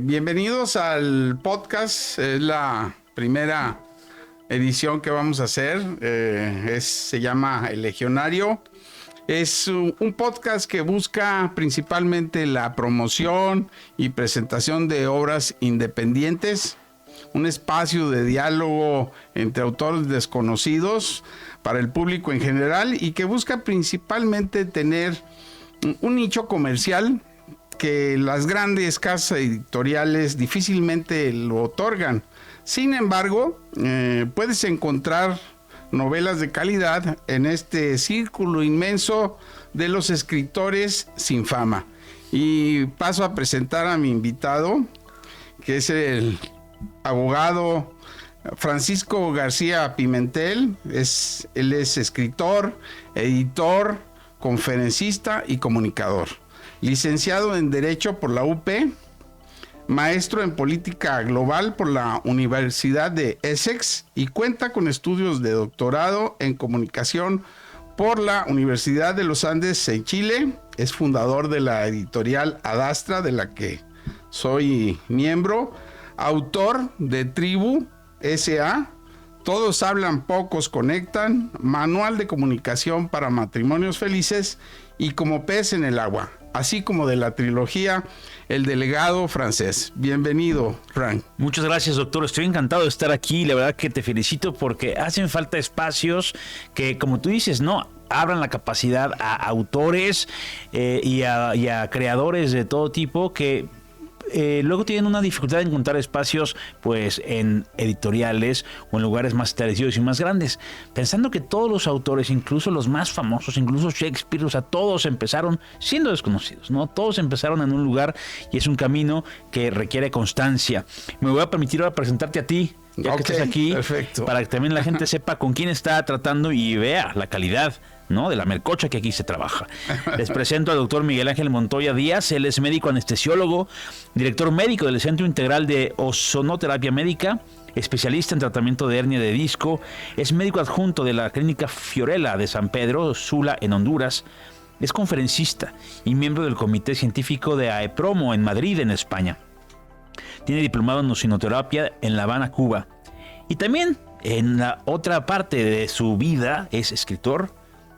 Bienvenidos al podcast. Es la primera edición que vamos a hacer. Se llama El Legionario. Es un podcast que busca principalmente la promoción y presentación de obras independientes, un espacio de diálogo entre autores desconocidos para el público en general y que busca principalmente tener un nicho comercial que las grandes casas editoriales difícilmente lo otorgan. Sin embargo, puedes encontrar novelas de calidad en este círculo inmenso de los escritores sin fama. Y paso a presentar a mi invitado, que es el abogado Francisco García Pimentel. Él es escritor, editor, conferencista y comunicador. Licenciado en Derecho por la UP, maestro en Política Global por la Universidad de Essex y cuenta con estudios de doctorado en Comunicación por la Universidad de los Andes en Chile. Es fundador de la editorial Adastra, de la que soy miembro. Autor de Tribu S.A., Todos hablan, pocos conectan, Manual de comunicación para matrimonios felices y Como pez en el agua, así como de la trilogía El delegado francés. Bienvenido, Frank. Muchas gracias, doctor. Estoy encantado de estar aquí. La verdad que te felicito porque hacen falta espacios que, como tú dices, no abran la capacidad a autores y a creadores de todo tipo que luego tienen una dificultad de encontrar espacios pues en editoriales o en lugares más establecidos y más grandes, pensando que todos los autores, incluso los más famosos, incluso Shakespeare, o sea, todos empezaron siendo desconocidos, ¿no? Todos empezaron en un lugar y es un camino que requiere constancia. Me voy a permitir ahora presentarte a ti, ya que estás aquí, perfecto, para que también la gente sepa con quién está tratando y vea la calidad, ¿no?, de la melcocha que aquí se trabaja. Les presento al doctor Miguel Ángel Montoya Díaz. Él es médico anestesiólogo, director médico del Centro Integral de Ozonoterapia Médica, especialista en tratamiento de hernia de disco, es médico adjunto de la Clínica Fiorella de San Pedro Sula en Honduras, es conferencista y miembro del Comité Científico de AEPROMO en Madrid, en España. Tiene diplomado en ozinoterapia en La Habana, Cuba. Y también en la otra parte de su vida es escritor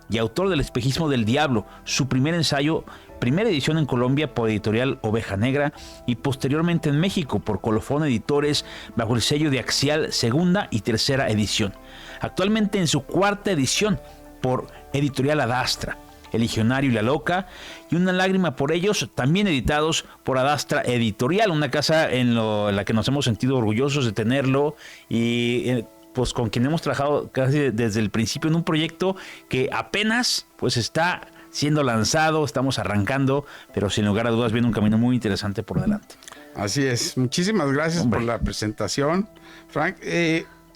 y autor del Espejismo del Diablo, su primer ensayo, primera edición en Colombia por editorial Oveja Negra y posteriormente en México por Colofón Editores bajo el sello de Axial, segunda y tercera edición. Actualmente en su cuarta edición por editorial Adastra, El Legionario y La Loca y Una lágrima por ellos, también editados por Adastra Editorial, una casa en la que nos hemos sentido orgullosos de tenerlo y pues con quien hemos trabajado casi desde el principio en un proyecto que apenas pues está siendo lanzado, estamos arrancando, pero sin lugar a dudas viene un camino muy interesante por delante. Así es. Muchísimas gracias por la presentación, Frank.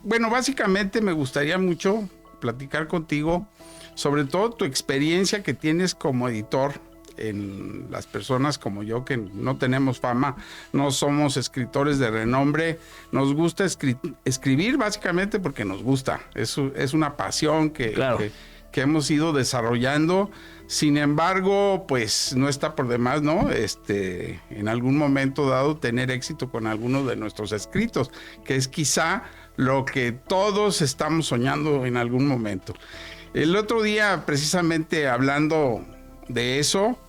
Bueno, básicamente me gustaría mucho platicar contigo sobre todo tu experiencia que tienes como editor en las personas como yo que no tenemos fama, no somos escritores de renombre, nos gusta escribir básicamente porque nos gusta, es una pasión Claro. que hemos ido desarrollando. Sin embargo, pues no está por demás, ¿no? En algún momento dado tener éxito con alguno de nuestros escritos, que es quizá lo que todos estamos soñando en algún momento. El otro día, precisamente hablando de eso,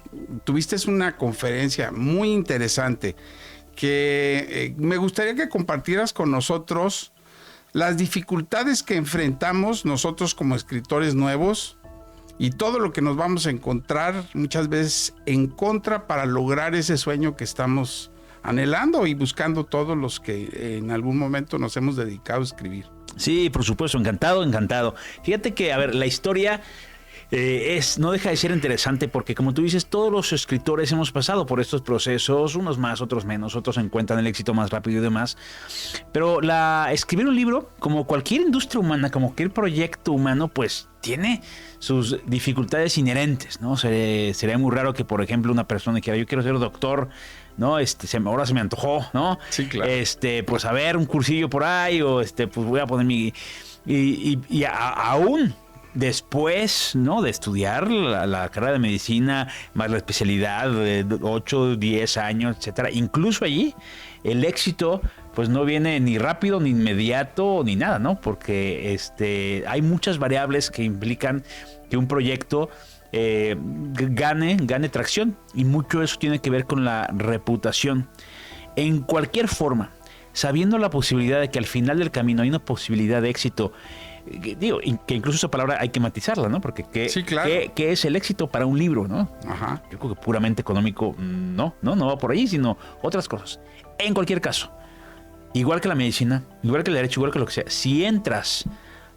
tuviste una conferencia muy interesante que me gustaría que compartieras con nosotros las dificultades que enfrentamos nosotros como escritores nuevos y todo lo que nos vamos a encontrar muchas veces en contra para lograr ese sueño que estamos anhelando y buscando todos los que en algún momento nos hemos dedicado a escribir. Sí, por supuesto, encantado. Fíjate que, a ver, la historia no deja de ser interesante porque, como tú dices, todos los escritores hemos pasado por estos procesos, unos más, otros menos, otros encuentran el éxito más rápido y demás. Pero escribir un libro, como cualquier industria humana, como cualquier proyecto humano, pues tiene sus dificultades inherentes, ¿no? Sería muy raro que, por ejemplo, una persona dijera, yo quiero ser doctor, ¿no? Ahora se me antojó, ¿no? Sí, claro. Pues a ver, un cursillo por ahí, o pues voy a poner aún después, ¿no?, de estudiar la carrera de medicina, más la especialidad de 8, 10 años, etcétera, incluso allí el éxito pues no viene ni rápido, ni inmediato, ni nada, ¿no? Porque hay muchas variables que implican que un proyecto gane tracción, y mucho eso tiene que ver con la reputación. En cualquier forma, sabiendo la posibilidad de que al final del camino hay una posibilidad de éxito, digo, que incluso esa palabra hay que matizarla, ¿no? Porque sí, claro. ¿qué es el éxito para un libro, no? Ajá. Yo creo que puramente económico no va por ahí, sino otras cosas. En cualquier caso, igual que la medicina, igual que el derecho, igual que lo que sea, si entras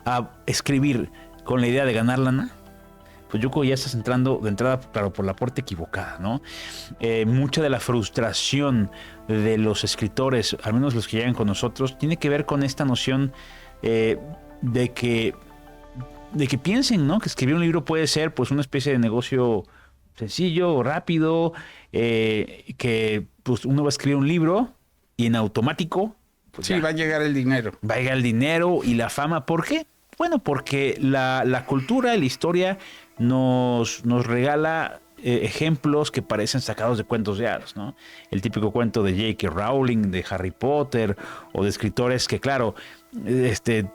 a escribir con la idea de ganar lana, pues yo creo que ya estás entrando de entrada, claro, por la puerta equivocada, ¿no? Mucha de la frustración de los escritores, al menos los que llegan con nosotros, tiene que ver con esta noción de que piensen, ¿no?, que escribir un libro puede ser pues una especie de negocio sencillo, rápido, que pues uno va a escribir un libro y en automático pues sí, va a llegar el dinero. Va a llegar el dinero y la fama. ¿Por qué? Bueno, porque la cultura y la historia nos regala ejemplos que parecen sacados de cuentos de hadas, ¿no? El típico cuento de J.K. Rowling, de Harry Potter, o de escritores que, claro,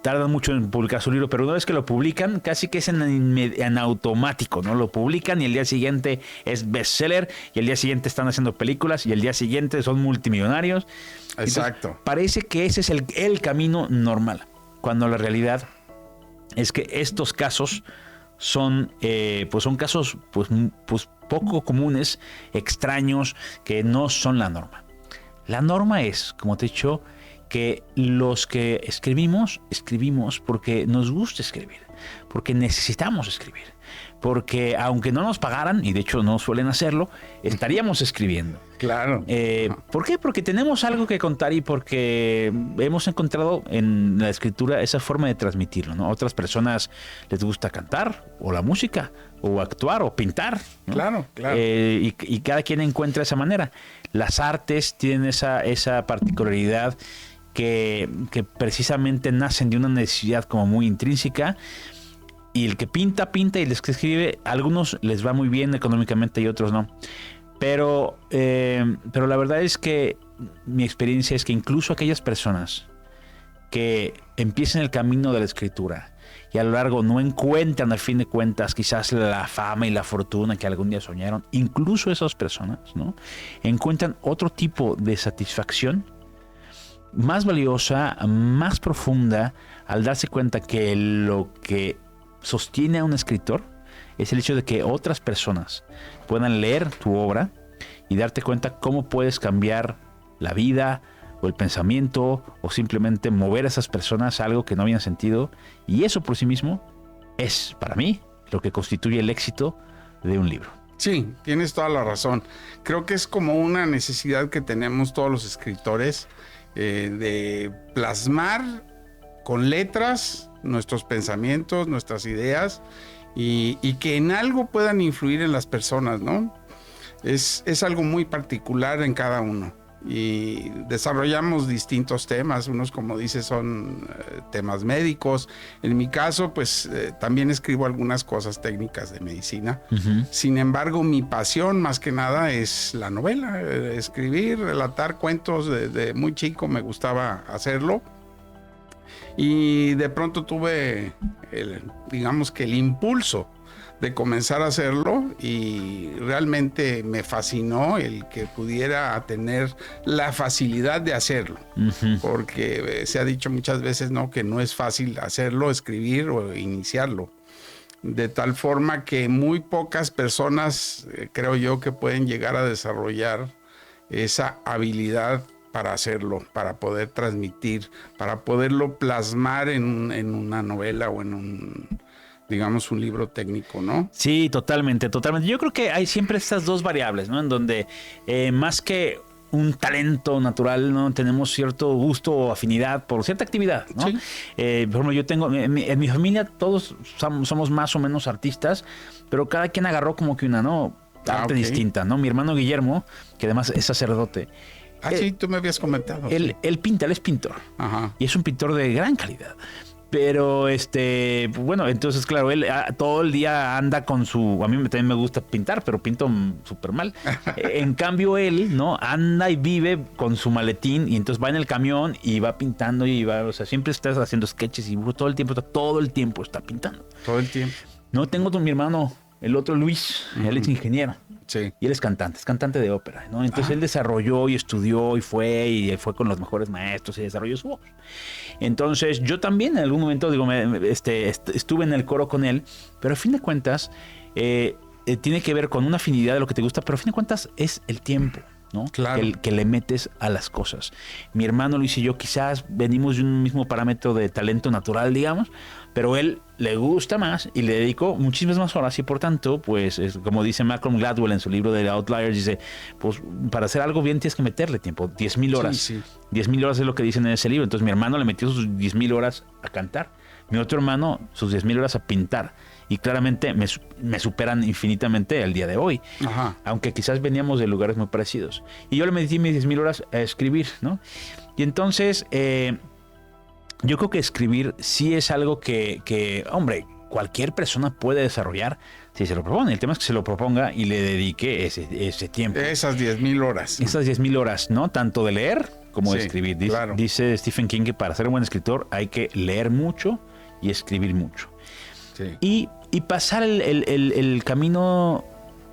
tardan mucho en publicar su libro, pero una vez que lo publican, casi que es en automático, ¿no? Lo publican y el día siguiente es bestseller, y el día siguiente están haciendo películas, y el día siguiente son multimillonarios. Exacto. Entonces, parece que ese es el camino normal, cuando la realidad es que estos casos son casos pues poco comunes, extraños, que no son la norma. La norma es, como te he dicho, que los que escribimos porque nos gusta escribir, porque necesitamos escribir, porque aunque no nos pagaran, y de hecho no suelen hacerlo, estaríamos escribiendo. Claro. ¿Por qué? Porque tenemos algo que contar y porque hemos encontrado en la escritura esa forma de transmitirlo, ¿no? A otras personas les gusta cantar, o la música, o actuar, o pintar, ¿no? Claro. Y cada quien encuentra esa manera. Las artes tienen esa particularidad que precisamente nacen de una necesidad como muy intrínseca, y el que pinta, y el que escribe, a algunos les va muy bien económicamente y otros no. Pero la verdad es que mi experiencia es que incluso aquellas personas que empiezan el camino de la escritura y a lo largo no encuentran, al fin de cuentas, quizás la fama y la fortuna que algún día soñaron, incluso esas personas, ¿no?, encuentran otro tipo de satisfacción más valiosa, más profunda, al darse cuenta que lo que sostiene a un escritor es el hecho de que otras personas puedan leer tu obra y darte cuenta cómo puedes cambiar la vida o el pensamiento, o simplemente mover a esas personas a algo que no habían sentido. Y eso por sí mismo es, para mí, lo que constituye el éxito de un libro. Sí, tienes toda la razón. Creo que es como una necesidad que tenemos todos los escritores, de plasmar con letras nuestros pensamientos, nuestras ideas, y que en algo puedan influir en las personas, ¿no? Es algo muy particular en cada uno, y desarrollamos distintos temas. Unos, como dices, son temas médicos. En mi caso, pues también escribo algunas cosas técnicas de medicina. Uh-huh. Sin embargo, mi pasión más que nada es la novela, escribir, relatar cuentos. De muy chico me gustaba hacerlo. Y de pronto tuve, digamos que el impulso de comenzar a hacerlo, y realmente me fascinó el que pudiera tener la facilidad de hacerlo. Uh-huh. Porque se ha dicho muchas veces, ¿no?, que no es fácil hacerlo, escribir o iniciarlo. De tal forma que muy pocas personas, creo yo, que pueden llegar a desarrollar esa habilidad para hacerlo, para poder transmitir, para poderlo plasmar en una novela o en un libro técnico, ¿no? Sí, totalmente. Yo creo que hay siempre estas dos variables, ¿no?, en donde más que un talento natural, ¿no?, tenemos cierto gusto o afinidad por cierta actividad, ¿no? Sí. Por ejemplo, yo tengo, en mi familia todos somos más o menos artistas, pero cada quien agarró como que una, ¿no?, arte distinta, ¿no? Mi hermano Guillermo, que además es sacerdote, sí, tú me habías comentado. Él pinta, él es pintor. Ajá. Y es un pintor de gran calidad. Pero, bueno, entonces, claro, él todo el día anda con su... A mí también me gusta pintar, pero pinto súper mal. En cambio, él, ¿no? Anda y vive con su maletín y entonces va en el camión y va pintando y va... O sea, siempre estás haciendo sketches y todo el tiempo está pintando. Todo el tiempo. No, tengo mi hermano, el otro Luis, él es ingeniero. Sí. Y él es cantante de ópera, ¿no? Entonces él desarrolló y estudió y fue con los mejores maestros y desarrolló su voz. Entonces yo también en algún momento, digo, estuve en el coro con él, pero a fin de cuentas tiene que ver con una afinidad de lo que te gusta, pero a fin de cuentas es el tiempo, ¿no? Claro. Que le metes a las cosas. Mi hermano Luis y yo quizás venimos de un mismo parámetro de talento natural, digamos, pero él le gusta más y le dedicó muchísimas más horas y por tanto, pues, como dice Malcolm Gladwell en su libro de Outliers, dice, pues, para hacer algo bien tienes que meterle tiempo, 10,000 horas. Sí. 10,000 horas es lo que dicen en ese libro. Entonces mi hermano le metió sus 10,000 horas a cantar. Mi otro hermano, sus 10,000 horas a pintar. Y claramente me superan infinitamente el día de hoy. Ajá. Aunque quizás veníamos de lugares muy parecidos. Y yo le metí mis 10,000 horas a escribir, ¿no? Y entonces, yo creo que escribir sí es algo que, hombre, cualquier persona puede desarrollar si se lo propone. El tema es que se lo proponga y le dedique ese tiempo. Esas 10,000 horas. Esas 10,000 horas, ¿no? Tanto de leer como de escribir. Claro. Dice Stephen King que para ser un buen escritor hay que leer mucho y escribir mucho. Sí. Y pasar el camino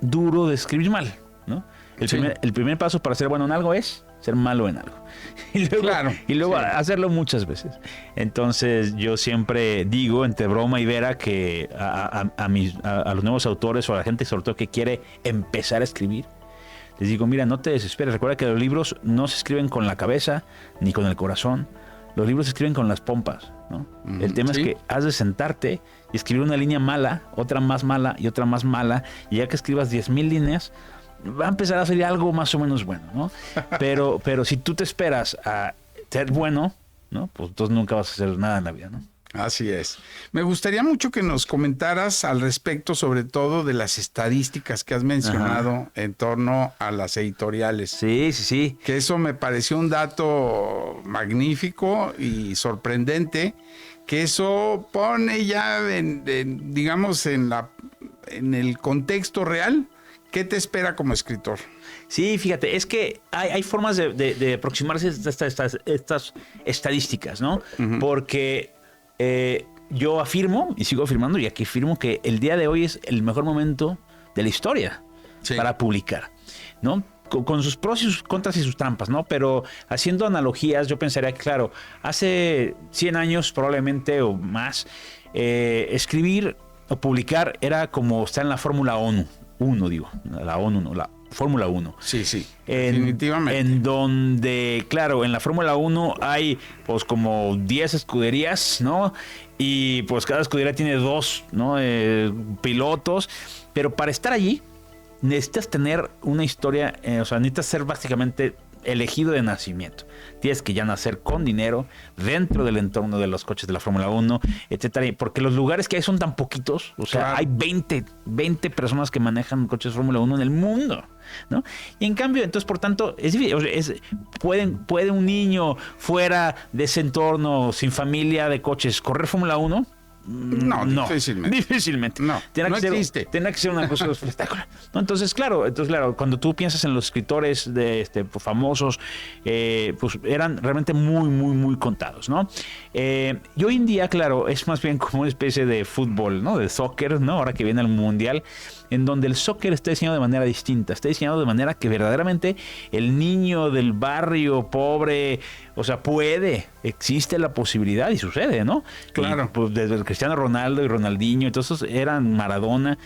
duro de escribir mal, ¿no? El primer paso para ser bueno en algo es ser malo en algo. Y luego hacerlo muchas veces. Entonces yo siempre digo entre broma y vera que a los nuevos autores o a la gente sobre todo que quiere empezar a escribir, les digo, mira, no te desesperes. Recuerda que los libros no se escriben con la cabeza ni con el corazón. Los libros se escriben con las pompas, ¿no? El tema es que has de sentarte y escribir una línea mala, otra más mala y otra más mala. Y ya que escribas 10,000 líneas, va a empezar a salir algo más o menos bueno, ¿no? Pero si tú te esperas a ser bueno, ¿no? Pues entonces nunca vas a hacer nada en la vida, ¿no? Así es. Me gustaría mucho que nos comentaras al respecto, sobre todo de las estadísticas que has mencionado en torno a las editoriales. Sí. Que eso me pareció un dato magnífico y sorprendente, que eso pone ya, digamos, en el contexto real. ¿Qué te espera como escritor? Sí, fíjate, es que hay formas de aproximarse a estas estadísticas, ¿no? Porque yo afirmo, y sigo afirmando, y aquí afirmo que el día de hoy es el mejor momento de la historia para publicar, ¿no? Con sus pros y sus contras y sus trampas, ¿no? Pero haciendo analogías, yo pensaría que, claro, hace 100 años probablemente o más, escribir o publicar era como estar en la Fórmula 1, la ONU, no, la Fórmula 1. Sí, definitivamente. En donde, claro, en la Fórmula 1 hay pues como 10 escuderías, ¿no? Y pues cada escudería tiene 2, ¿no? Pilotos. Pero para estar allí necesitas tener una historia, o sea, necesitas ser básicamente elegido de nacimiento. Tienes que ya nacer con dinero dentro del entorno de los coches de la Fórmula 1, etcétera, porque los lugares que hay son tan poquitos, o sea, hay 20 personas que manejan coches de Fórmula 1 en el mundo, ¿no? Y en cambio, entonces, por tanto, es difícil, ¿puede un niño fuera de ese entorno, sin familia de coches, correr Fórmula 1? No, difícilmente. No, existe. Tiene que ser una cosa espectacular. ¿No? Entonces, claro, cuando tú piensas en los escritores de pues, famosos, pues eran realmente muy, muy, muy contados, ¿no? Y hoy en día, claro, es más bien como una especie de fútbol, ¿no? De soccer, ¿no? Ahora que viene el mundial, en donde el soccer está diseñado de manera distinta, está diseñado de manera que verdaderamente el niño del barrio pobre, o sea, existe la posibilidad y sucede, ¿no? Claro. Y, pues desde el Cristiano Ronaldo y Ronaldinho, entonces eran Maradona,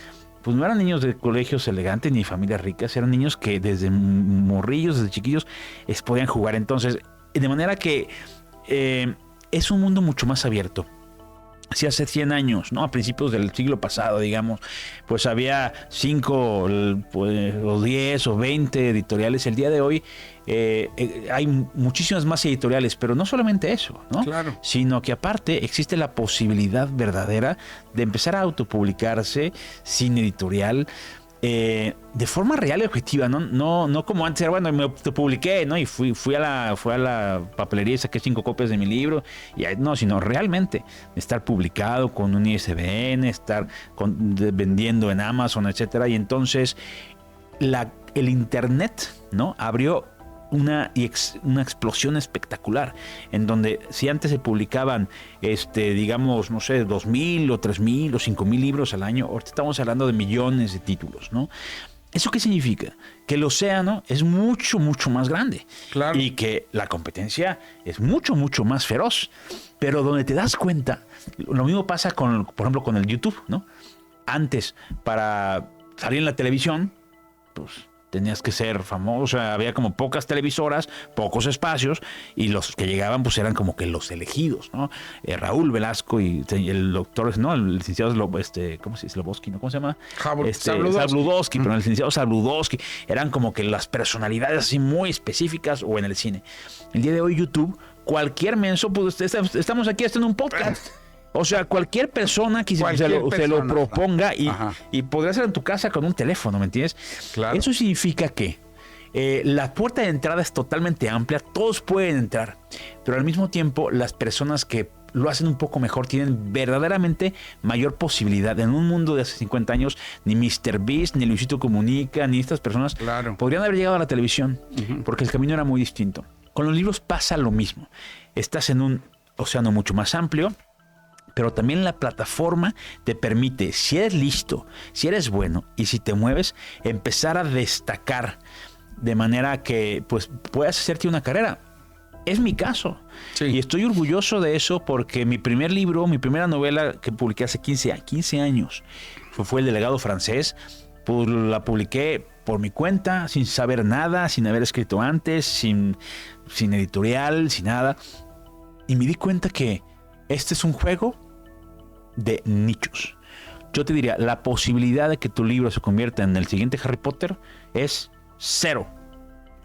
pues no eran niños de colegios elegantes ni familias ricas, eran niños que desde morrillos, desde chiquillos, podían jugar. Entonces, de manera que es un mundo mucho más abierto. Si hace 100 años, ¿no? A principios del siglo pasado, digamos, pues había 5 o 10 o 20 editoriales. El día de hoy hay muchísimas más editoriales, pero no solamente eso, ¿no? Claro. Sino que aparte existe la posibilidad verdadera de empezar a autopublicarse sin editorial. de forma real y objetiva, no como antes era, bueno, te publiqué, ¿no? Y fui a la papelería y saqué 5 copias de mi libro, no, sino realmente estar publicado con un ISBN, estar vendiendo en Amazon, etcétera. Y entonces el internet, ¿no? Abrió una explosión espectacular, en donde si antes se publicaban, digamos, no sé, 2,000 o 3,000 o 5,000 libros al año, ahorita estamos hablando de millones de títulos, ¿no? ¿Eso qué significa? Que el océano es mucho, mucho más grande. Claro. Y que la competencia es mucho, mucho más feroz. Pero donde te das cuenta, lo mismo pasa por ejemplo, con el YouTube, ¿no? Antes, para salir en la televisión, pues tenías que ser famoso, o sea, había como pocas televisoras, pocos espacios, y los que llegaban pues eran como que los elegidos, ¿no? Raúl Velasco y el doctor, ¿no? El licenciado ¿cómo se dice? Slobosky, ¿no? ¿Cómo se llama? Zabludovsky, pero el licenciado Zabludovsky eran como que las personalidades así muy específicas, o en el cine. El día de hoy YouTube, cualquier menso, pues estamos aquí haciendo un podcast. O sea, cualquier persona que se lo proponga y podría ser en tu casa con un teléfono, ¿me entiendes? Claro. Eso significa que la puerta de entrada es totalmente amplia, todos pueden entrar, pero al mismo tiempo las personas que lo hacen un poco mejor tienen verdaderamente mayor posibilidad. En un mundo de hace 50 años, ni MrBeast, ni Luisito Comunica, ni estas personas podrían haber llegado a la televisión, porque el camino era muy distinto. Con los libros pasa lo mismo. Estás en un océano mucho más amplio, pero también la plataforma te permite, si eres listo, si eres bueno y si te mueves, empezar a destacar de manera que pues puedas hacerte una carrera. Es mi caso. Sí. Y estoy orgulloso de eso porque mi primer libro, mi primera novela que publiqué hace 15 años, fue El delegado francés. Pues la publiqué por mi cuenta, sin saber nada, sin haber escrito antes, sin editorial, sin nada. Y me di cuenta que este es un juego de nichos. Yo te diría, la posibilidad de que tu libro se convierta en el siguiente Harry Potter es 0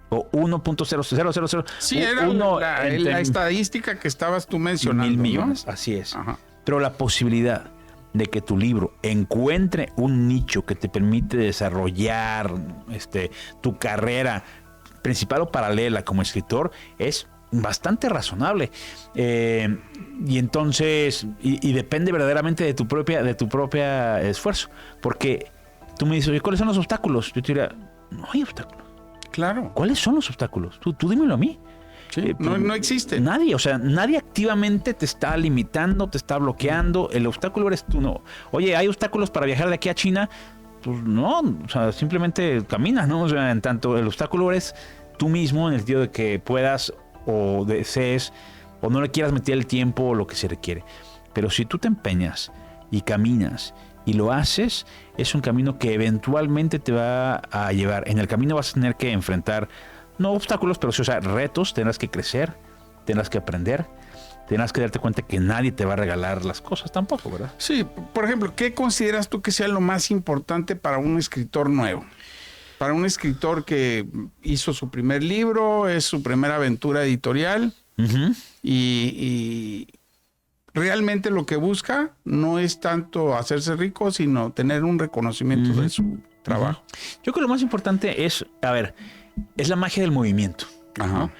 o 1.0000. Sí, era la estadística que estabas tú mencionando. 1,000 millones, ¿no? Así es. Ajá. Pero la posibilidad de que tu libro encuentre un nicho que te permite desarrollar tu carrera principal o paralela como escritor es bastante razonable, y entonces y depende verdaderamente de tu propia esfuerzo, porque tú me dices, oye, ¿cuáles son los obstáculos? Yo te diría, no hay obstáculos. Claro. ¿Cuáles son los obstáculos? Tú dímelo a mí. Sí, no existe. Nadie, o sea, nadie activamente te está limitando, te está bloqueando. El obstáculo eres tú, no. Oye, ¿hay obstáculos para viajar de aquí a China? Pues no, o sea, simplemente caminas, ¿no? O sea, en tanto el obstáculo eres tú mismo, en el sentido de que puedas o desees o no le quieras meter el tiempo o lo que se requiere. Pero si tú te empeñas y caminas y lo haces, es un camino que eventualmente te va a llevar. En el camino vas a tener que enfrentar, no obstáculos, pero sí, o sea, retos. Tendrás que crecer, tendrás que aprender, tendrás que darte cuenta que nadie te va a regalar las cosas tampoco, ¿verdad? Sí, por ejemplo, ¿qué consideras tú que sea lo más importante para un escritor nuevo? Para un escritor que hizo su primer libro, es su primera aventura editorial, y realmente lo que busca no es tanto hacerse rico, sino tener un reconocimiento de su trabajo. Yo creo que lo más importante es la magia del movimiento, ¿no?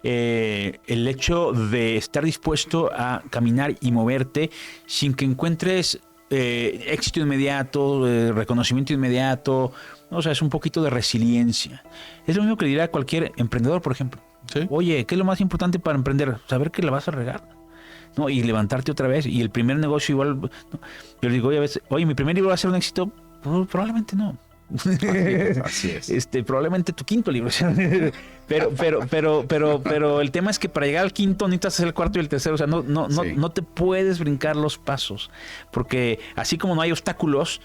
El hecho de estar dispuesto a caminar y moverte sin que encuentres éxito inmediato, reconocimiento inmediato. O sea, es un poquito de resiliencia. Es lo mismo que le dirá a cualquier emprendedor, por ejemplo. ¿Sí? Oye, ¿qué es lo más importante para emprender? Saber que la vas a regar, ¿no? Y levantarte otra vez. Y el primer negocio igual, ¿no? Yo le digo, oye, mi primer libro va a ser un éxito. Pues, probablemente no. Así es. Probablemente tu quinto libro. Pero el tema es que para llegar al quinto necesitas hacer el cuarto y el tercero. O sea, no te puedes brincar los pasos. Porque así como no hay obstáculos,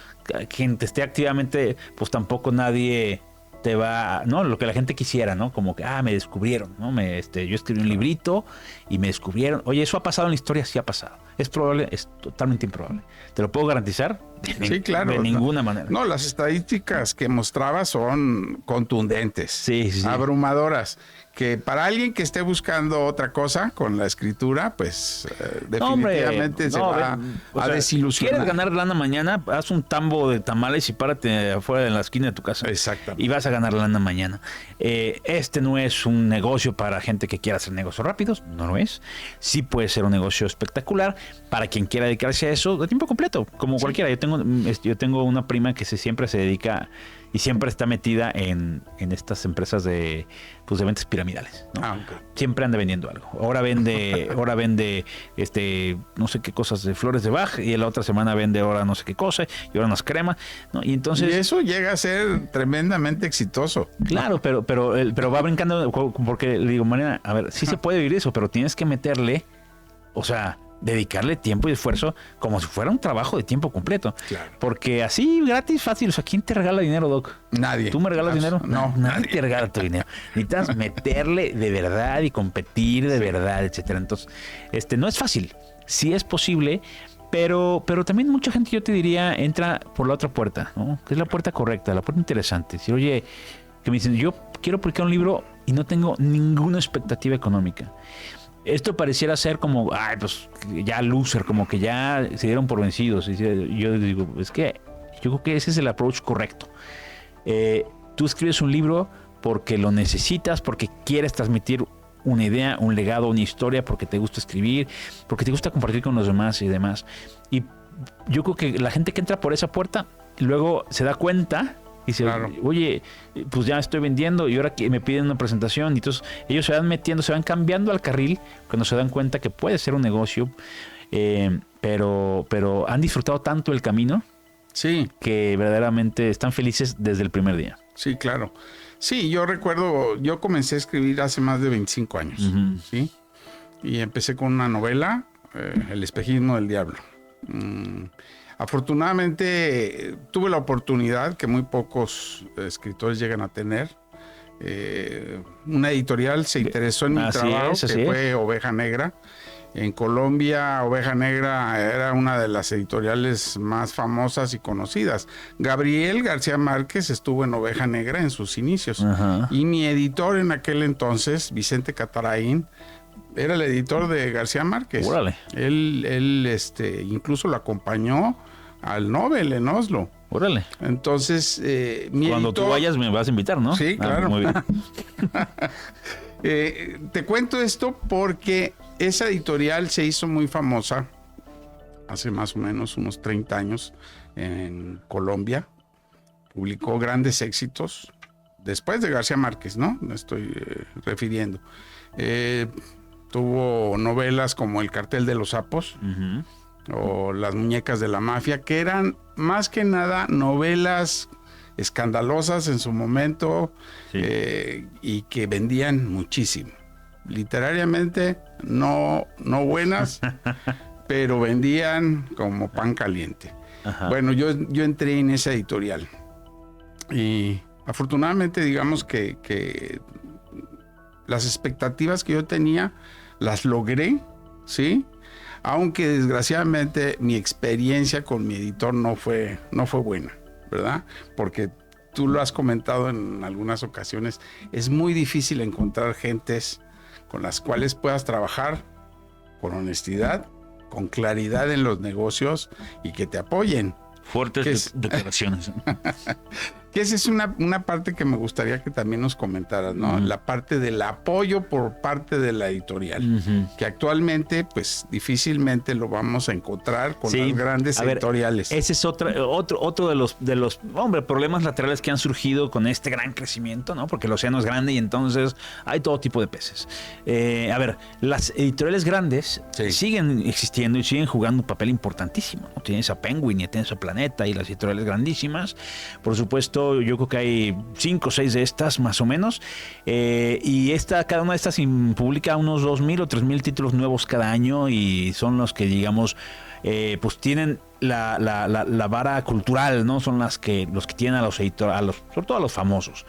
quien te esté activamente, pues tampoco nadie te va, ¿no? Lo que la gente quisiera, ¿no? Como que, me descubrieron, ¿no? Yo escribí un librito y me descubrieron. Oye, ¿eso ha pasado en la historia? Sí ha pasado. ¿Es probable? Es totalmente improbable. ¿Te lo puedo garantizar? Sí, claro. De ninguna manera. No, las estadísticas que mostraba son contundentes. Sí. Abrumadoras. que para alguien que esté buscando otra cosa con la escritura, pues definitivamente se va a desilusionar. ¿Quieres ganar lana mañana? Haz un tambo de tamales y párate afuera de la esquina de tu casa. Exactamente. Y vas a ganar lana mañana. Este no es un negocio para gente que quiera hacer negocios rápidos, no lo es. Sí puede ser un negocio espectacular para quien quiera dedicarse a eso de tiempo completo, como cualquiera. Yo tengo una prima que siempre se dedica y siempre está metida en estas empresas de ventas piramidales, ¿no? Okay. Siempre anda vendiendo algo. Ahora vende no sé qué cosas de flores de Bach, y la otra semana vende ahora no sé qué cosa, y ahora unas cremas, ¿no? Y entonces... Y eso llega a ser tremendamente exitoso. Claro, pero va brincando, porque le digo, Mariana, a ver, sí se puede vivir eso, pero tienes que meterle, o sea, dedicarle tiempo y esfuerzo como si fuera un trabajo de tiempo completo. Claro. Porque así, gratis, fácil. O sea, ¿quién te regala dinero, Doc? Nadie. ¿Tú me regalas dinero? No, nadie te regala tu dinero. Necesitas meterle de verdad y competir de verdad, etcétera. Entonces, no es fácil. Sí es posible, pero también mucha gente, yo te diría, entra por la otra puerta, ¿no? Que es la puerta correcta, la puerta interesante. Si, oye, que me dicen, yo quiero publicar un libro y no tengo ninguna expectativa económica. Esto pareciera ser como, pues ya loser, como que ya se dieron por vencidos. Y yo digo, es que yo creo que ese es el approach correcto. Tú escribes un libro porque lo necesitas, porque quieres transmitir una idea, un legado, una historia, porque te gusta escribir, porque te gusta compartir con los demás y demás. Y yo creo que la gente que entra por esa puerta luego se da cuenta y dice, claro, oye, pues ya estoy vendiendo y ahora que me piden una presentación. Y entonces ellos se van metiendo, se van cambiando al carril cuando se dan cuenta que puede ser un negocio, pero han disfrutado tanto el camino, sí, que verdaderamente están felices desde el primer día. Sí, claro. Sí, yo recuerdo, yo comencé a escribir hace más de 25 años, uh-huh, ¿sí? Y empecé con una novela, El espejismo del diablo. Afortunadamente tuve la oportunidad que muy pocos escritores llegan a tener. Una editorial se interesó en mi trabajo, que fue Oveja Negra. En Colombia, Oveja Negra era una de las editoriales más famosas y conocidas. Gabriel García Márquez estuvo en Oveja Negra en sus inicios. Uh-huh. Y mi editor en aquel entonces, Vicente Cataraín, era el editor de García Márquez. Órale. Él incluso lo acompañó al Nobel en Oslo. Órale. Entonces, cuando tú vayas me vas a invitar, ¿no? Sí, claro. Muy bien. Te cuento esto porque esa editorial se hizo muy famosa hace más o menos unos 30 años en Colombia. Publicó grandes éxitos después de García Márquez, ¿no? Me estoy refiriendo. Tuvo novelas como El cartel de los sapos, uh-huh, o Las muñecas de la mafia, que eran más que nada novelas escandalosas en su momento, sí, y que vendían muchísimo. Literariamente no buenas, pero vendían como pan caliente. Ajá. Bueno, yo entré en esa editorial y afortunadamente digamos que las expectativas que yo tenía las logré, ¿sí? Aunque desgraciadamente mi experiencia con mi editor no fue buena, ¿verdad? Porque tú lo has comentado en algunas ocasiones, es muy difícil encontrar gentes con las cuales puedas trabajar con honestidad, con claridad en los negocios y que te apoyen. Fuertes declaraciones. Que esa es una parte que me gustaría que también nos comentaras, ¿no? Uh-huh. La parte del apoyo por parte de la editorial, uh-huh, que actualmente pues difícilmente lo vamos a encontrar con las grandes editoriales. Ese es otro de los problemas laterales que han surgido con este gran crecimiento, ¿no? Porque el océano es grande y entonces hay todo tipo de peces. Las editoriales grandes, sí, siguen existiendo y siguen jugando un papel importantísimo, ¿no? Tienes a Penguin y tienes a Planeta y las editoriales grandísimas. Por supuesto, yo creo que hay 5 o 6 de estas más o menos, y cada una de estas publica unos 2,000 o 3,000 títulos nuevos cada año, y son los que digamos pues tienen la vara cultural, ¿no? Son los que tienen a los editores, sobre todo a los famosos.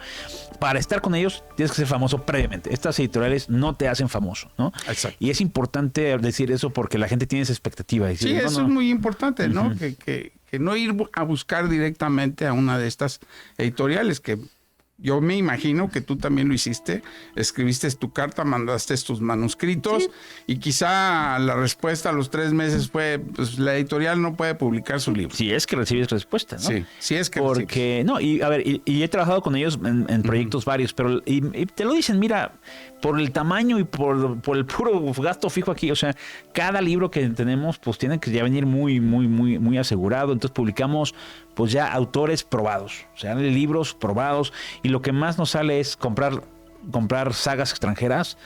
Para estar con ellos tienes que ser famoso previamente. Estas editoriales no te hacen famoso, ¿no? Exacto. Y es importante decir eso porque la gente tiene esa expectativa. Sí, eso es muy importante, ¿no? Uh-huh. Que no ir a buscar directamente a una de estas editoriales que Yo me imagino que tú también lo hiciste, escribiste tu carta, mandaste tus manuscritos, sí, y quizá la respuesta a los 3 meses fue, pues la editorial no puede publicar su libro. Si es que recibes respuesta, ¿no? Sí, si es que porque, recibes. No, y a ver, y he trabajado con ellos en proyectos varios, pero y te lo dicen, mira, por el tamaño y por el puro gasto fijo aquí, o sea, cada libro que tenemos, pues tiene que ya venir muy asegurado, entonces publicamos pues ya autores probados, o sea, libros probados, y lo que más nos sale es comprar sagas extranjeras,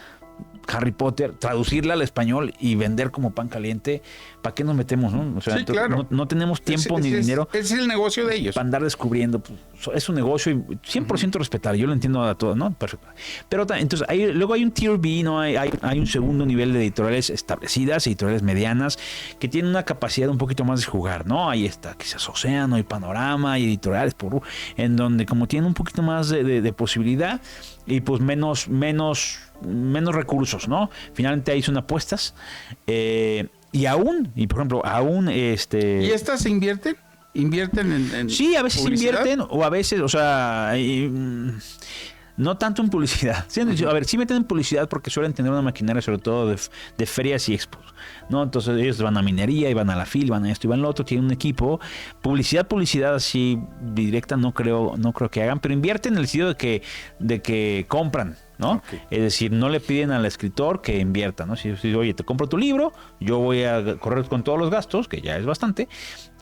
Harry Potter, traducirla al español y vender como pan caliente. ¿Para qué nos metemos, no? O sea, sí, claro. no tenemos tiempo ni dinero. Es el negocio de ellos. Para andar descubriendo. Pues, es un negocio y 100% respetable. Yo lo entiendo a todo, ¿no? Perfecto. Pero entonces, luego hay un Tier B, ¿no? Hay un segundo nivel de editoriales establecidas, editoriales medianas, que tienen una capacidad un poquito más de jugar, ¿no? Ahí está, quizás Océano y Panorama y editoriales en donde como tienen un poquito más de posibilidad y pues menos recursos, ¿no? Finalmente ahí son apuestas. Y por ejemplo, ¿Y estas se invierten? ¿Invierten en sí, a veces publicidad? Invierten, o a veces, o sea, no tanto en publicidad. Sí, a ver, sí meten en publicidad porque suelen tener una maquinaria, sobre todo de ferias y expos, ¿no? Entonces ellos van a minería, y van a la FIL, van a esto y van a lo otro, tienen un equipo. Publicidad así directa no creo que hagan, pero invierten en el sentido de que compran, ¿no? Okay. Es decir, no le piden al escritor que invierta, ¿no? Si oye, te compro tu libro, yo voy a correr con todos los gastos, que ya es bastante,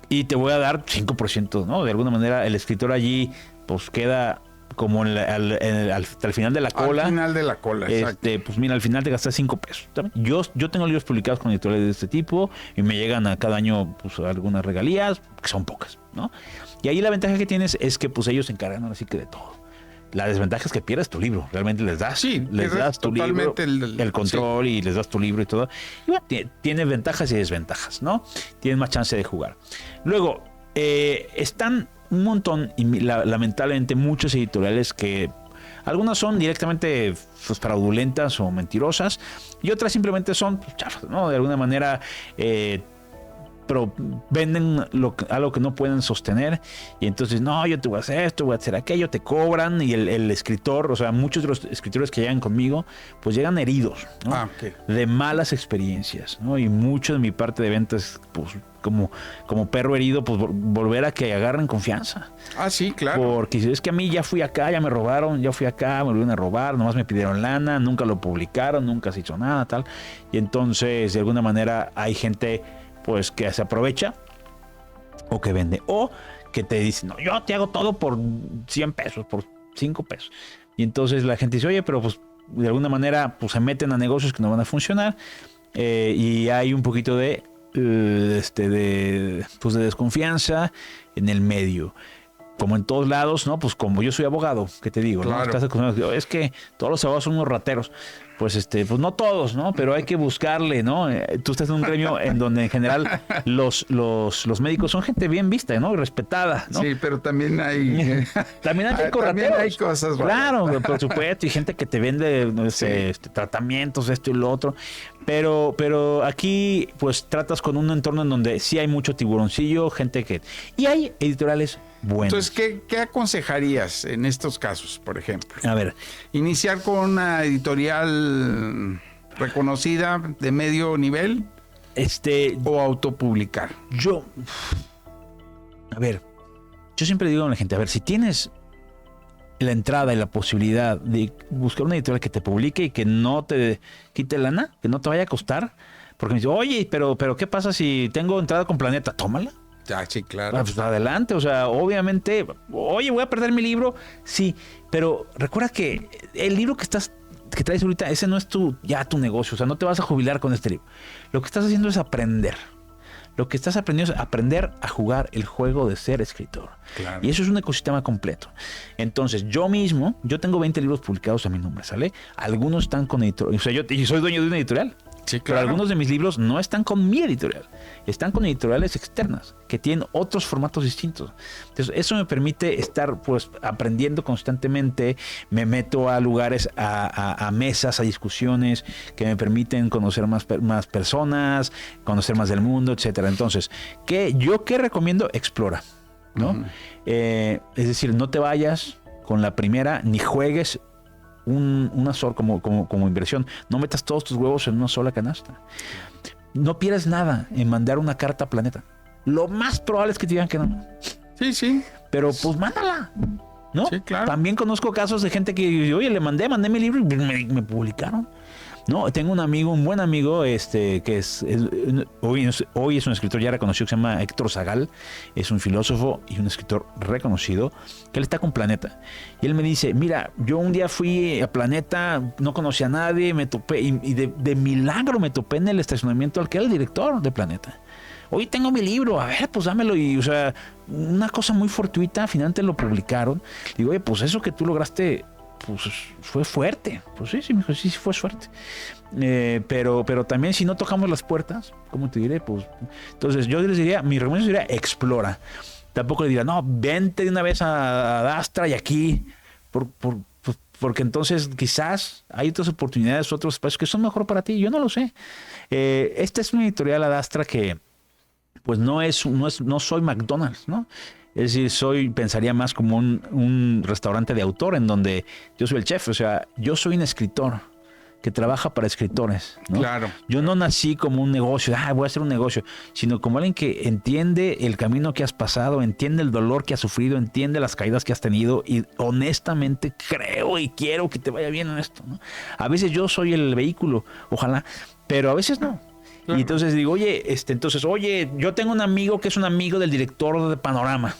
y te voy a dar 5%, ¿no? De alguna manera el escritor allí pues queda como hasta el final de la cola. Al final de la cola, exacto. Pues mira, al final te gastas $5. Yo tengo libros publicados con editoriales de este tipo y me llegan a cada año pues algunas regalías, que son pocas, ¿no? Y ahí la ventaja que tienes es que pues ellos se encargan ahora sí que de todo. La desventaja es que pierdes tu libro. Realmente les das tu libro, el control, sí, y les das tu libro y todo. Y bueno, tiene ventajas y desventajas, ¿no? Tienes más chance de jugar. Luego, están un montón, y lamentablemente muchos editoriales que algunas son directamente pues, fraudulentas o mentirosas, y otras simplemente son pues, chafas, ¿no? De alguna manera pero venden algo que no pueden sostener, y entonces no, yo te voy a hacer esto, voy a hacer aquello, te cobran, y el escritor, o sea, muchos de los escritores que llegan conmigo pues llegan heridos, ¿no? Okay. De malas experiencias, ¿no? Y mucho de mi parte de ventas pues como perro herido, pues volver a que agarren confianza. Ah, sí, claro. Porque es que a mí ya fui acá, ya me robaron, ya fui acá, me volvieron a robar, nomás me pidieron lana, nunca lo publicaron, nunca se hizo nada, tal. Y entonces, de alguna manera, hay gente pues que se aprovecha o que vende, o que te dice, no, yo te hago todo por 100 pesos, por 5 pesos. Y entonces la gente dice, oye, pero pues de alguna manera pues se meten a negocios que no van a funcionar, y hay un poquito de desconfianza en el medio. Como en todos lados, ¿no? Pues como yo soy abogado, ¿qué te digo? Claro. ¿No? Es que todos los abogados son unos rateros. Pues pues no todos, ¿no? Pero hay que buscarle, ¿no? Tú estás en un gremio en donde en general los médicos son gente bien vista, ¿no? Y respetada, ¿no? Sí, pero también hay también hay también hay cosas. Claro, por supuesto, y gente que te vende tratamientos, esto y lo otro. Pero aquí pues tratas con un entorno en donde sí hay mucho tiburoncillo, gente que... Y hay editoriales buenas. Entonces, ¿qué aconsejarías en estos casos, por ejemplo? A ver. Iniciar con una editorial reconocida de medio nivel o autopublicar. Yo siempre digo a la gente, a ver, si tienes la entrada y la posibilidad de buscar una editorial que te publique y que no te quite lana, que no te vaya a costar, porque me dice, oye, pero ¿qué pasa si tengo entrada con Planeta? Tómala. Ah, sí, claro. Pues adelante, o sea, obviamente, oye, voy a perder mi libro, sí, pero recuerda que el libro que traes ahorita, ese no es tu negocio, o sea, no te vas a jubilar con este libro. Lo que estás haciendo es aprender. Lo que estás aprendiendo es aprender a jugar el juego de ser escritor. Claro. Y eso es un ecosistema completo. Entonces, yo tengo 20 libros publicados a mi nombre, ¿sale? Algunos están con editorial. O sea, yo soy dueño de una editorial. Sí, claro. Pero algunos de mis libros no están con mi editorial. Están con editoriales externas que tienen otros formatos distintos. Entonces, eso me permite estar pues aprendiendo constantemente. Me meto a lugares, a mesas, a discusiones que me permiten conocer más personas, conocer más del mundo, etcétera. Entonces, ¿qué recomiendo? Explora, ¿no? Uh-huh. Es decir, no te vayas con la primera, ni juegues una sola como inversión. No metas todos tus huevos en una sola canasta. No pierdes nada en mandar una carta a Planeta. Lo más probable es que te digan que no. Sí. Pero pues mándala, ¿no? Sí, claro. También conozco casos de gente que, oye, mandé mi libro y me publicaron. No, tengo un buen amigo, que hoy es un escritor ya reconocido, que se llama Héctor Zagal. Es un filósofo y un escritor reconocido, que él está con Planeta. Y él me dice, mira, yo un día fui a Planeta, no conocía a nadie, me topé, y de milagro me topé en el estacionamiento al que era el director de Planeta. Oye, tengo mi libro, a ver, pues dámelo. Y, o sea, una cosa muy fortuita, finalmente lo publicaron. Digo, oye, pues eso que tú lograste, pues fue fuerte. Pues sí, me dijo, sí fue suerte. Pero también si no tocamos las puertas, ¿cómo te diré? Pues entonces yo les diría, mi recomendación sería explora. Tampoco le diría, no, vente de una vez a Dastra y aquí, porque entonces quizás hay otras oportunidades, otros espacios que son mejor para ti. Yo no lo sé. Esta es una editorial Adastra que pues no soy McDonald's, ¿no? Es decir, pensaría más como un restaurante de autor en donde yo soy el chef. O sea, yo soy un escritor que trabaja para escritores, ¿no? Claro. Yo no nací como un negocio, voy a hacer un negocio, sino como alguien que entiende el camino que has pasado, entiende el dolor que has sufrido, entiende las caídas que has tenido y honestamente creo y quiero que te vaya bien en esto, ¿no? A veces yo soy el vehículo, ojalá, pero a veces no. Claro. Y entonces digo, oye, yo tengo un amigo que es un amigo del director de Panorama.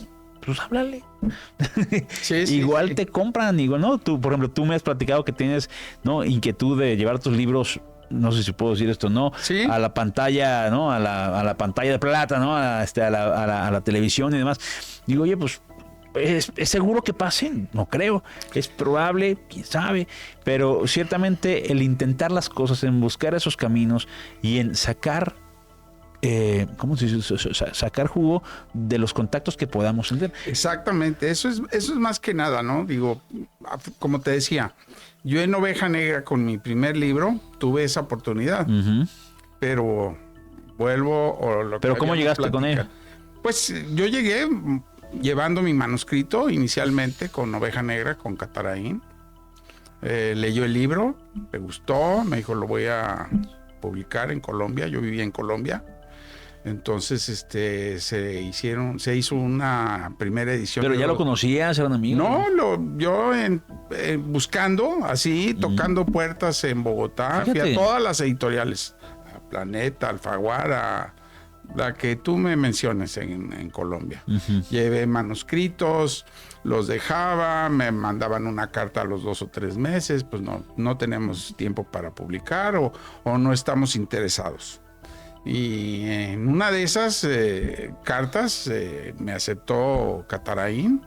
Pues háblale. Sí, igual sí. Te compran, igual, ¿no? Tú, por ejemplo, tú me has platicado que tienes, ¿no?, inquietud de llevar tus libros, no sé si puedo decir esto, ¿no? ¿Sí? A la pantalla, ¿no? A la pantalla de plata, ¿no? A la televisión y demás. Digo, oye, pues ¿es seguro que pase? No creo. Es probable, quién sabe. Pero ciertamente el intentar las cosas, en buscar esos caminos y en sacar sacar jugo de los contactos que podamos tener. Exactamente, eso es más que nada, ¿no? Digo, como te decía, yo en Oveja Negra con mi primer libro tuve esa oportunidad, pero vuelvo ¿Pero cómo llegaste con él? Pues yo llegué llevando mi manuscrito inicialmente con Oveja Negra, con Cataraín. Leyó el libro, le gustó, me dijo, lo voy a publicar en Colombia. Yo vivía en Colombia. Entonces, se hizo una primera edición. ¿Pero ya lo conocías? ¿Eran amigos? No, yo buscando, así, tocando puertas en Bogotá. Fíjate. Fui a todas las editoriales, a Planeta, Alfaguara, la que tú me menciones en Colombia. Llevé manuscritos, los dejaba, me mandaban una carta a los 2 o 3 meses, pues no tenemos tiempo para publicar o no estamos interesados. Y en una de esas cartas me aceptó Cataraín,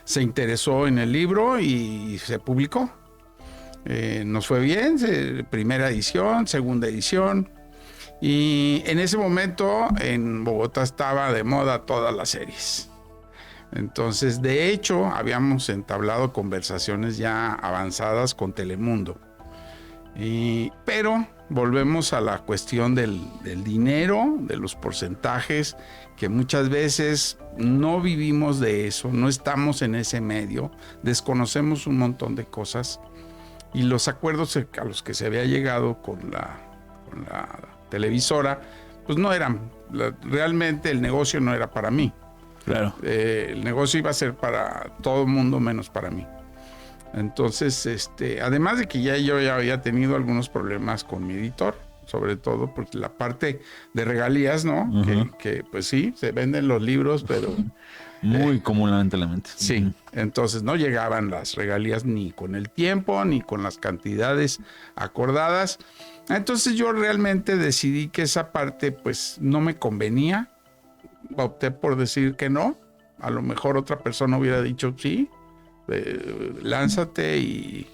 se interesó en el libro y se publicó. Nos fue bien, primera edición, segunda edición. Y en ese momento en Bogotá estaba de moda todas las series. Entonces, de hecho, habíamos entablado conversaciones ya avanzadas con Telemundo. Pero volvemos a la cuestión del dinero, de los porcentajes, que muchas veces no vivimos de eso, no estamos en ese medio, desconocemos un montón de cosas y los acuerdos a los que se había llegado con la televisora, pues no eran, realmente el negocio no era para mí. Claro. El negocio iba a ser para todo el mundo menos para mí. Entonces, además de que yo ya había tenido algunos problemas con mi editor, sobre todo porque la parte de regalías, ¿no? Que pues sí, se venden los libros, pero muy comúnmente. Sí, entonces no llegaban las regalías ni con el tiempo, ni con las cantidades acordadas. Entonces yo realmente decidí que esa parte pues no me convenía. Opté por decir que no. A lo mejor otra persona hubiera dicho sí. Lánzate y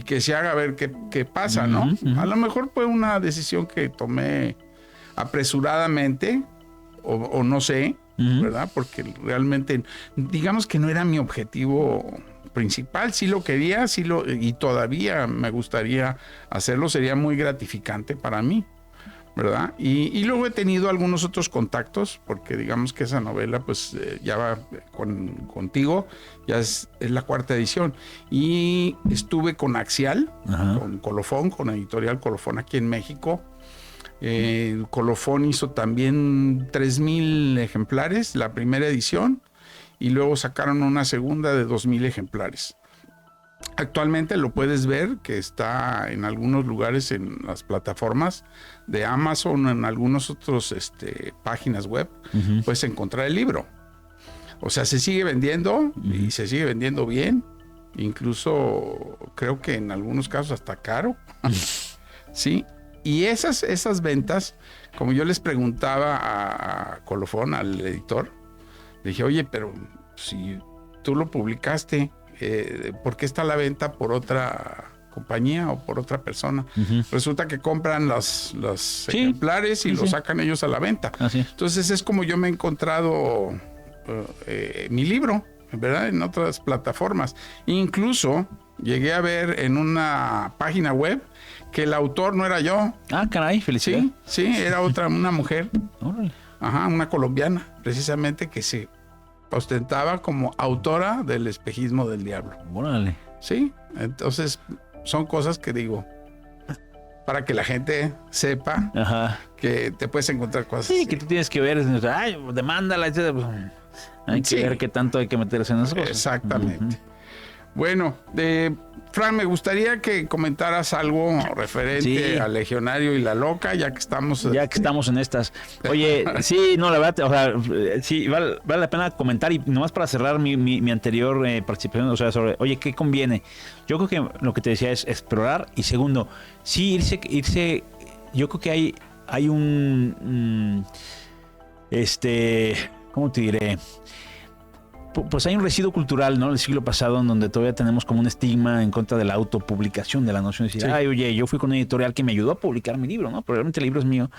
que se haga, a ver qué pasa, ¿no? A lo mejor fue una decisión que tomé apresuradamente o no sé, ¿verdad? Porque realmente, digamos que no era mi objetivo principal. Sí lo quería, y todavía me gustaría hacerlo, sería muy gratificante para mí, ¿verdad? Y luego he tenido algunos otros contactos, porque digamos que esa novela pues ya va contigo, ya es la 4ª edición. Y estuve con Axial, con Colofón, con Editorial Colofón aquí en México. Colofón hizo también 3,000 ejemplares, la primera edición, y luego sacaron una segunda de 2,000 ejemplares. Actualmente lo puedes ver, que está en algunos lugares en las plataformas de Amazon, en algunos otros páginas web, puedes encontrar el libro. O sea, se sigue vendiendo y se sigue vendiendo bien. Incluso creo que en algunos casos hasta caro. Sí. Y esas ventas, como yo les preguntaba a Colofón, al editor, le dije, oye, pero si tú lo publicaste, ¿por qué está a la venta por otra compañía o por otra persona? Resulta que compran los ejemplares y los sacan ellos a la venta. Entonces es como yo me he encontrado mi libro, ¿verdad? En otras plataformas. Incluso llegué a ver en una página web que el autor no era yo. Ah, caray, felicidades. Sí, era una mujer. Una colombiana, precisamente, que se ostentaba como autora del Espejismo del Diablo. Órale. Sí, entonces son cosas que digo, para que la gente sepa que te puedes encontrar cosas. Sí, que tú tienes que ver, demándala, etc. Hay que ver qué tanto hay que meterse en esas cosas. Exactamente. Bueno, Fran, me gustaría que comentaras algo referente al Legionario y La Loca, ya que estamos en estas. Oye, sí, no, la verdad, o sea, sí, vale la pena comentar, y nomás para cerrar mi anterior participación, o sea, sobre, oye, ¿qué conviene? Yo creo que lo que te decía es explorar, y segundo, sí, irse, yo creo que hay un, ¿cómo te diré? Pues hay un residuo cultural, ¿no? Del siglo pasado, en donde todavía tenemos como un estigma en contra de la autopublicación, de la noción de decir, ay, oye, yo fui con una editorial que me ayudó a publicar mi libro, ¿no? Pero realmente el libro es mío.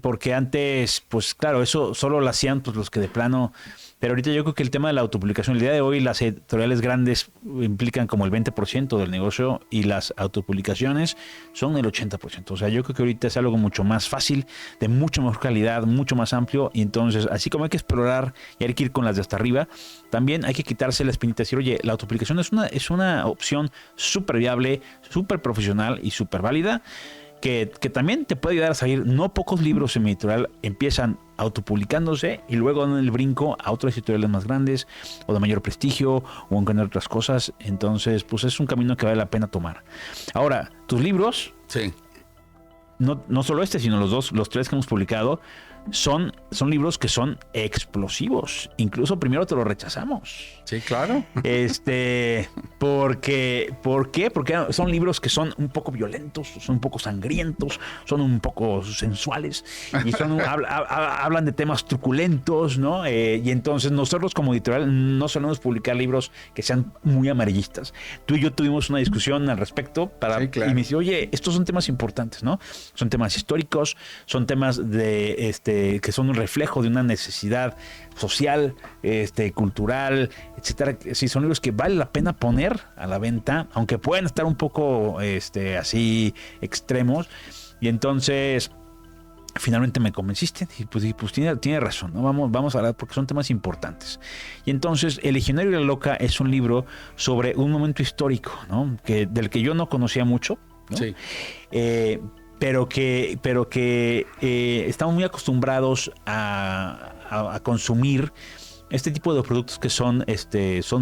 Porque antes, pues claro, eso solo lo hacían pues los que de plano... Pero ahorita yo creo que el tema de la autopublicación, el día de hoy las editoriales grandes implican como el 20% del negocio, y las autopublicaciones son el 80%. O sea, yo creo que ahorita es algo mucho más fácil, de mucha mejor calidad, mucho más amplio. Y entonces, así como hay que explorar y hay que ir con las de hasta arriba, también hay que quitarse la espinita y decir, oye, la autopublicación es una opción súper viable, súper profesional y súper válida, que también te puede ayudar a salir. No pocos libros en mi editorial empiezan autopublicándose y luego dan el brinco a otras editoriales más grandes o de mayor prestigio o en otras cosas. Entonces, pues es un camino que vale la pena tomar. Ahora, tus libros, no solo sino los 3 que hemos publicado, son libros que son explosivos. Incluso primero te lo rechazamos. Sí, claro. ¿Por qué? Porque son libros que son un poco violentos, son un poco sangrientos, son un poco sensuales y hablan de temas truculentos, ¿no? Y entonces nosotros como editorial no solemos publicar libros que sean muy amarillistas. Tú y yo tuvimos una discusión al respecto y me dice, oye, estos son temas importantes, ¿no? Son temas históricos, son temas que son un reflejo de una necesidad social, cultural, etcétera. Sí, son libros que vale la pena poner a la venta, aunque pueden estar un poco así extremos. Y entonces finalmente me convenciste y pues tiene razón, ¿no? Vamos a hablar porque son temas importantes. Y entonces El Legionario y La Loca es un libro sobre un momento histórico, ¿no? Del que yo no conocía mucho, ¿no? Sí. Pero que estamos muy acostumbrados a consumir este tipo de productos que son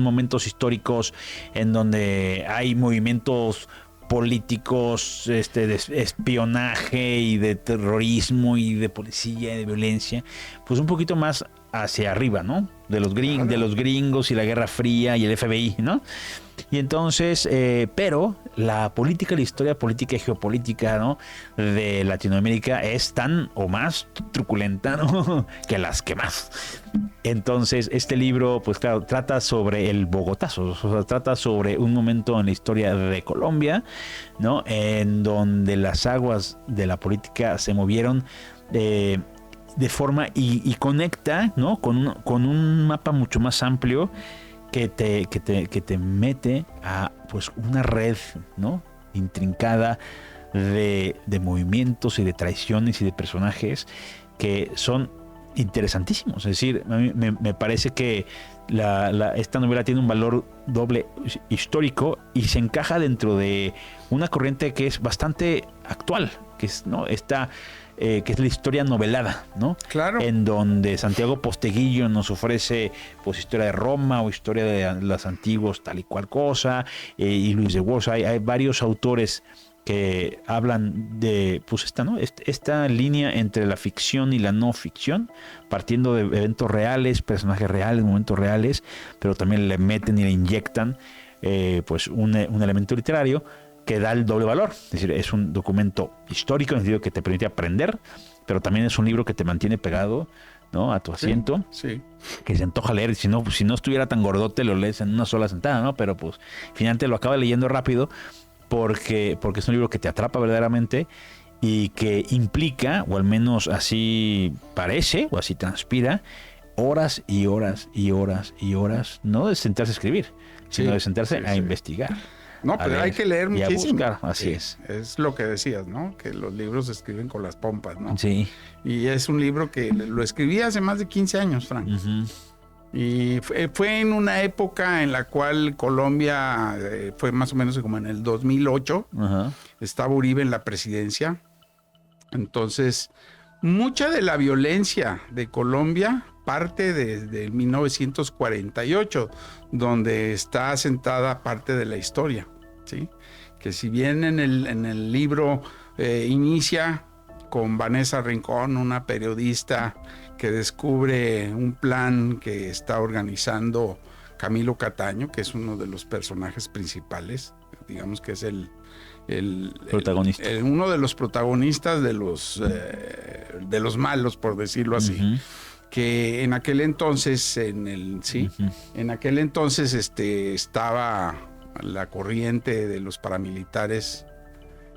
momentos históricos en donde hay movimientos políticos, de espionaje y de terrorismo y de policía y de violencia, pues un poquito más hacia arriba, ¿no? De los gringos y la Guerra Fría y el FBI, ¿no? Y entonces, pero la política, la historia política y geopolítica, ¿no?, de Latinoamérica es tan o más truculenta, ¿no?, que las que más. Entonces, este libro, pues claro, trata sobre el Bogotazo, o sea, trata sobre un momento en la historia de Colombia, ¿no?, en donde las aguas de la política se movieron de forma y conecta, ¿no?, con un mapa mucho más amplio que te mete a pues una red, ¿no?, intrincada de movimientos y de traiciones y de personajes que son interesantísimos. Es decir, a mí me parece que esta novela tiene un valor doble histórico y se encaja dentro de una corriente que es bastante actual, que es, ¿no?, que es la historia novelada, ¿no? Claro. En donde Santiago Posteguillo nos ofrece pues historia de Roma o historia de los antiguos tal y cual cosa, y Luis de Woz. Hay varios autores que hablan de pues esta línea entre la ficción y la no ficción, partiendo de eventos reales, personajes reales, momentos reales, pero también le meten y le inyectan pues un elemento literario que da el doble valor. Es decir, es un documento histórico en el sentido que te permite aprender, pero también es un libro que te mantiene pegado, ¿no?, a tu asiento, sí. Que se antoja leer. Si no estuviera tan gordote, lo lees en una sola sentada, ¿no? Pero pues finalmente lo acabas leyendo rápido porque es un libro que te atrapa verdaderamente y que implica, o al menos así parece, o así transpira, horas y horas y horas y horas, no de sentarse a escribir, sino de sentarse a investigar. No, pero hay que leer muchísimo. Y a buscar, así es. Es lo que decías, ¿no? Que los libros se escriben con las pompas, ¿no? Sí. Y es un libro que lo escribí hace más de 15 años, Frank. Uh-huh. Y fue en una época en la cual Colombia, fue más o menos como en el 2008, uh-huh, estaba Uribe en la presidencia. Entonces, mucha de la violencia de Colombia parte desde 1948, donde está asentada parte de la historia, ¿sí? Que si bien en el libro inicia con Vanessa Rincón, una periodista que descubre un plan que está organizando Camilo Cataño, que es uno de los personajes principales, digamos que es el protagonista, uno de los protagonistas de los malos, por decirlo así. Uh-huh. Que en aquel entonces, uh-huh, en aquel entonces estaba la corriente de los paramilitares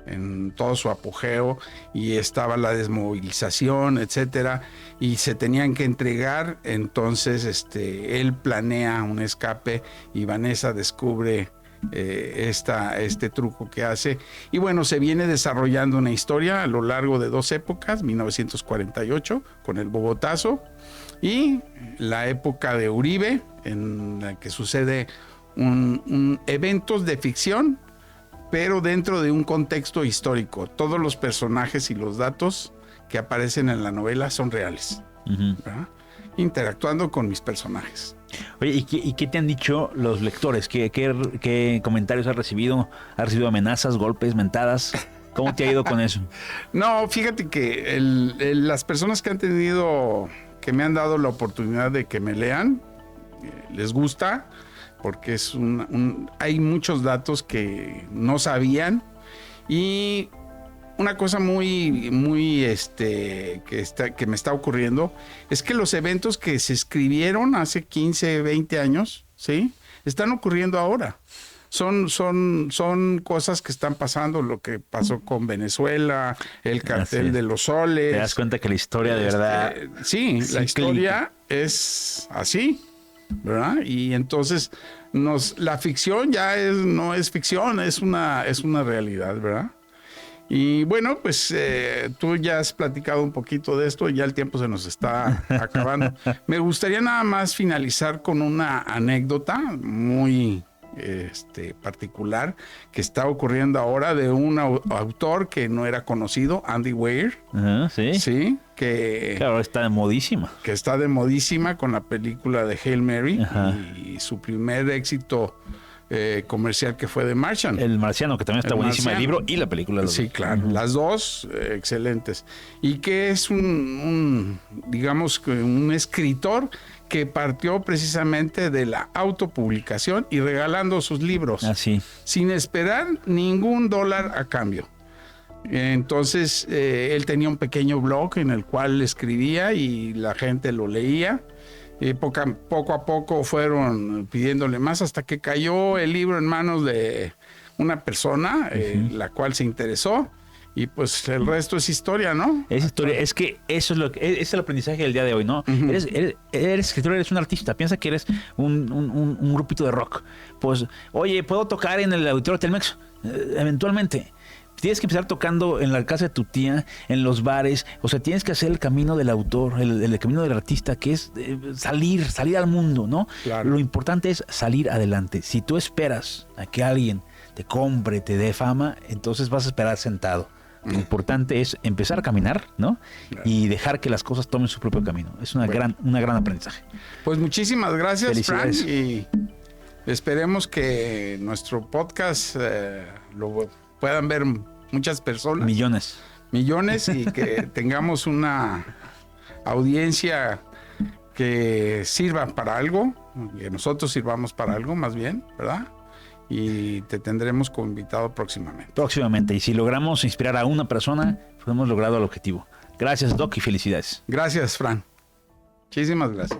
en todo su apogeo y estaba la desmovilización, etcétera, y se tenían que entregar. Entonces él planea un escape y Vanessa descubre este truco que hace, y bueno, se viene desarrollando una historia a lo largo de dos épocas: 1948 con el Bogotazo y la época de Uribe, en la que sucede eventos de ficción, pero dentro de un contexto histórico. Todos los personajes y los datos que aparecen en la novela son reales, uh-huh, interactuando con mis personajes. Oye, ¿y qué te han dicho los lectores? ¿Qué comentarios has recibido? ¿Has recibido amenazas, golpes, mentadas? ¿Cómo te ha ido con eso? No, fíjate que las personas que me han dado la oportunidad de que me lean, les gusta, porque hay muchos datos que no sabían. Y una cosa muy que me está ocurriendo es que los eventos que se escribieron hace 15, 20 años, ¿sí?, están ocurriendo ahora. Son cosas que están pasando, lo que pasó con Venezuela, el cartel de los soles. Te das cuenta que la historia de verdad... Sí, la historia es así, ¿verdad? Y entonces la ficción ya no es ficción, es una realidad, ¿verdad? Y bueno, pues tú ya has platicado un poquito de esto, ya el tiempo se nos está acabando. Me gustaría nada más finalizar con una anécdota muy particular que está ocurriendo ahora, de un autor que no era conocido, Andy Weir. Uh-huh, sí. Sí, que claro, está de modísima. Que está de modísima con la película de Hail Mary, uh-huh, y su primer éxito comercial, que fue The Martian. El Marciano, que también está buenísima, el libro y la película. Sí, claro, uh-huh, las dos excelentes. Y que es digamos que un escritor que partió precisamente de la autopublicación y regalando sus libros, sin esperar ningún dólar a cambio. Entonces él tenía un pequeño blog en el cual escribía y la gente lo leía. Y poco a poco fueron pidiéndole más, hasta que cayó el libro en manos de una persona, uh-huh, la cual se interesó. Y pues el resto es historia, ¿no? Es historia. Es que eso es el aprendizaje del día de hoy, ¿no? Uh-huh. Eres escritor, eres un artista. Piensa que eres un grupito de rock. Pues, oye, ¿puedo tocar en el Auditorio Telmex? Eventualmente. tienes que empezar tocando en la casa de tu tía, en los bares. O sea, tienes que hacer el camino del autor, el camino del artista, que es salir al mundo, ¿no? Claro. Lo importante es salir adelante. Si tú esperas a que alguien te compre, te dé fama, entonces vas a esperar sentado. Lo importante es empezar a caminar, ¿no? Claro. Y dejar que las cosas tomen su propio camino. Es una gran aprendizaje. Pues muchísimas gracias, Fran, Felicidades. y esperemos que nuestro podcast lo puedan ver muchas personas, Millones. millones, y que tengamos una audiencia que sirva para algo, que nosotros sirvamos para algo más bien, ¿verdad? Y te tendremos como invitado próximamente. Próximamente. Y si logramos inspirar a una persona, pues hemos logrado el objetivo. Gracias, Doc, y felicidades. Gracias, Fran. Muchísimas gracias.